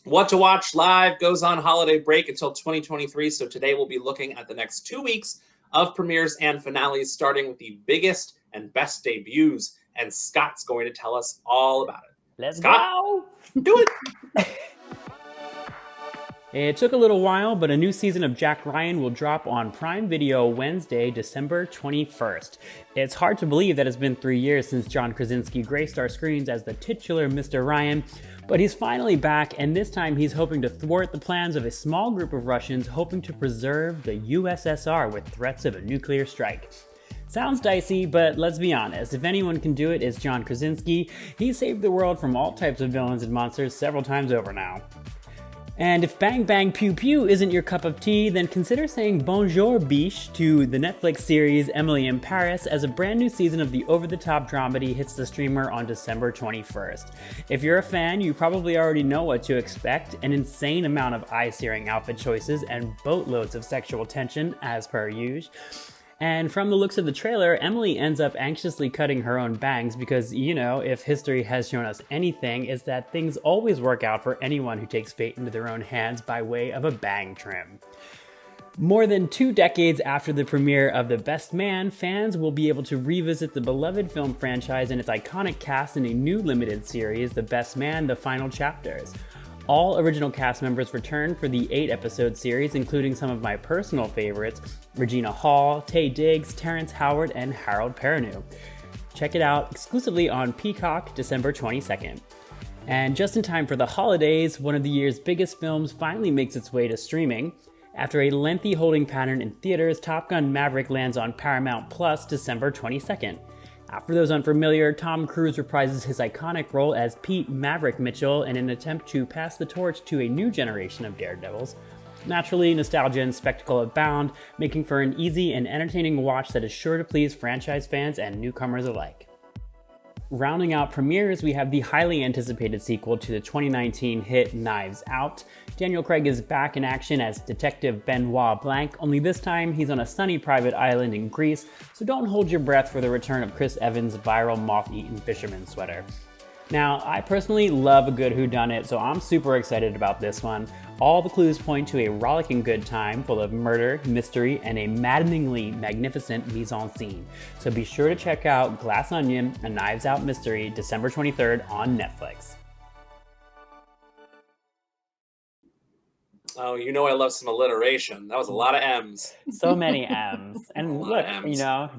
What to Watch Live goes on holiday break until 2023, so today we'll be looking at the next 2 weeks of premieres and finales, starting with the biggest and best debuts, and Scott's going to tell us all about it. Let's Scott, go! Do it! It took a little while, but a new season of Jack Ryan will drop on Prime Video Wednesday, December 21st. It's hard to believe that it's been 3 years since John Krasinski graced our screens as the titular Mr. Ryan, but he's finally back, and this time he's hoping to thwart the plans of a small group of Russians hoping to preserve the USSR with threats of a nuclear strike. Sounds dicey, but let's be honest, if anyone can do it, it's John Krasinski. He saved the world from all types of villains and monsters several times over now. And if Bang Bang Pew Pew isn't your cup of tea, then consider saying bonjour biche to the Netflix series Emily in Paris as a brand new season of the over-the-top dramedy hits the streamer on December 21st. If you're a fan, you probably already know what to expect, an insane amount of eye-searing outfit choices and boatloads of sexual tension as per usual. And from the looks of the trailer, Emily ends up anxiously cutting her own bangs because, if history has shown us anything, is that things always work out for anyone who takes fate into their own hands by way of a bang trim. More than 2 decades after the premiere of The Best Man, fans will be able to revisit the beloved film franchise and its iconic cast in a new limited series, The Best Man: The Final Chapters. All original cast members return for the 8-episode series, including some of my personal favorites, Regina Hall, Taye Diggs, Terrence Howard, and Harold Perrineau. Check it out exclusively on Peacock, December 22nd. And just in time for the holidays, one of the year's biggest films finally makes its way to streaming. After a lengthy holding pattern in theaters, Top Gun: Maverick lands on Paramount Plus December 22nd. For those unfamiliar, Tom Cruise reprises his iconic role as Pete Maverick Mitchell in an attempt to pass the torch to a new generation of daredevils. Naturally, nostalgia and spectacle abound, making for an easy and entertaining watch that is sure to please franchise fans and newcomers alike. Rounding out premieres, we have the highly anticipated sequel to the 2019 hit Knives Out. Daniel Craig is back in action as Detective Benoit Blanc, only this time he's on a sunny private island in Greece, so don't hold your breath for the return of Chris Evans' viral moth-eaten fisherman sweater. Now, I personally love a good whodunit, so I'm super excited about this one. All the clues point to a rollicking good time full of murder, mystery, and a maddeningly magnificent mise-en-scene. So be sure to check out Glass Onion, a Knives Out mystery, December 23rd on Netflix. Oh, I love some alliteration. That was a lot of M's. So many M's. And look,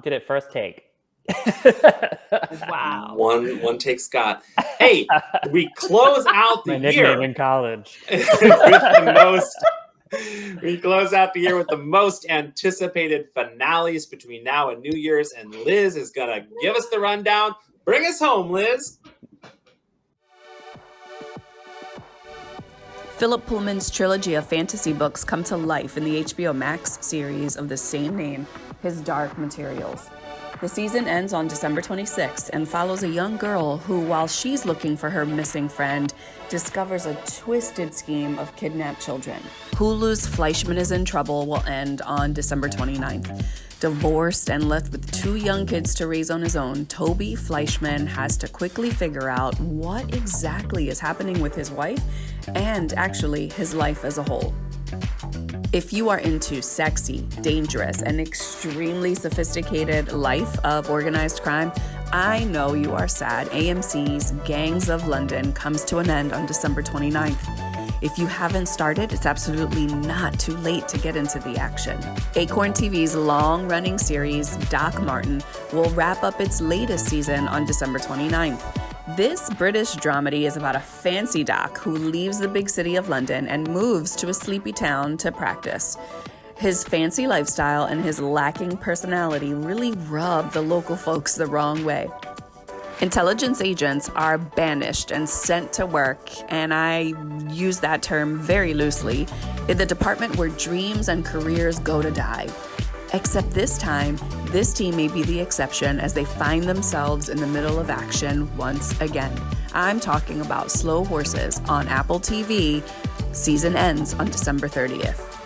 did it first take. Wow. One take Scott. Hey, we close out the My year nickname in college. We close out the year with the most anticipated finales between now and New Year's, and Liz is gonna give us the rundown. Bring us home, Liz. Philip Pullman's trilogy of fantasy books come to life in the HBO Max series of the same name, His Dark Materials. The season ends on December 26th and follows a young girl who, while she's looking for her missing friend, discovers a twisted scheme of kidnapped children. Hulu's Fleischman is in Trouble will end on December 29th. Divorced and left with 2 young kids to raise on his own, Toby Fleischman has to quickly figure out what exactly is happening with his wife and actually his life as a whole. If you are into sexy, dangerous, and extremely sophisticated life of organized crime, I know you are sad. AMC's Gangs of London comes to an end on December 29th. If you haven't started, it's absolutely not too late to get into the action. Acorn TV's long-running series, Doc Martin, will wrap up its latest season on December 29th. This British dramedy is about a fancy doc who leaves the big city of London and moves to a sleepy town to practice. His fancy lifestyle and his lacking personality really rub the local folks the wrong way. Intelligence agents are banished and sent to work, and I use that term very loosely, in the department where dreams and careers go to die. Except this time, this team may be the exception as they find themselves in the middle of action once again. I'm talking about Slow Horses on Apple TV. Season ends on December 30th.